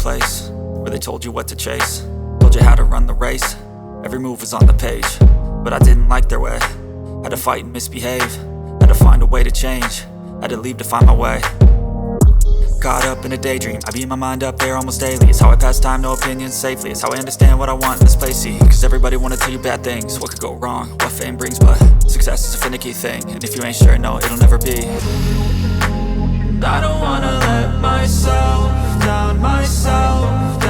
place where they told you what to chase, told you how to run the race. Every move was on the page, but I didn't like their way. Had to fight and misbehave, had to find a way to change, had to leave to find my way. Caught up in a daydream, I beat my mind up there almost daily. It's how I pass time, no opinions safely. It's how I understand what I want in this place, see. Cause everybody wanna tell you bad things, what could go wrong, what fame brings. But success is a finicky thing, and if you ain't sure, no, it'll never be. I don't wanna let myself down, myself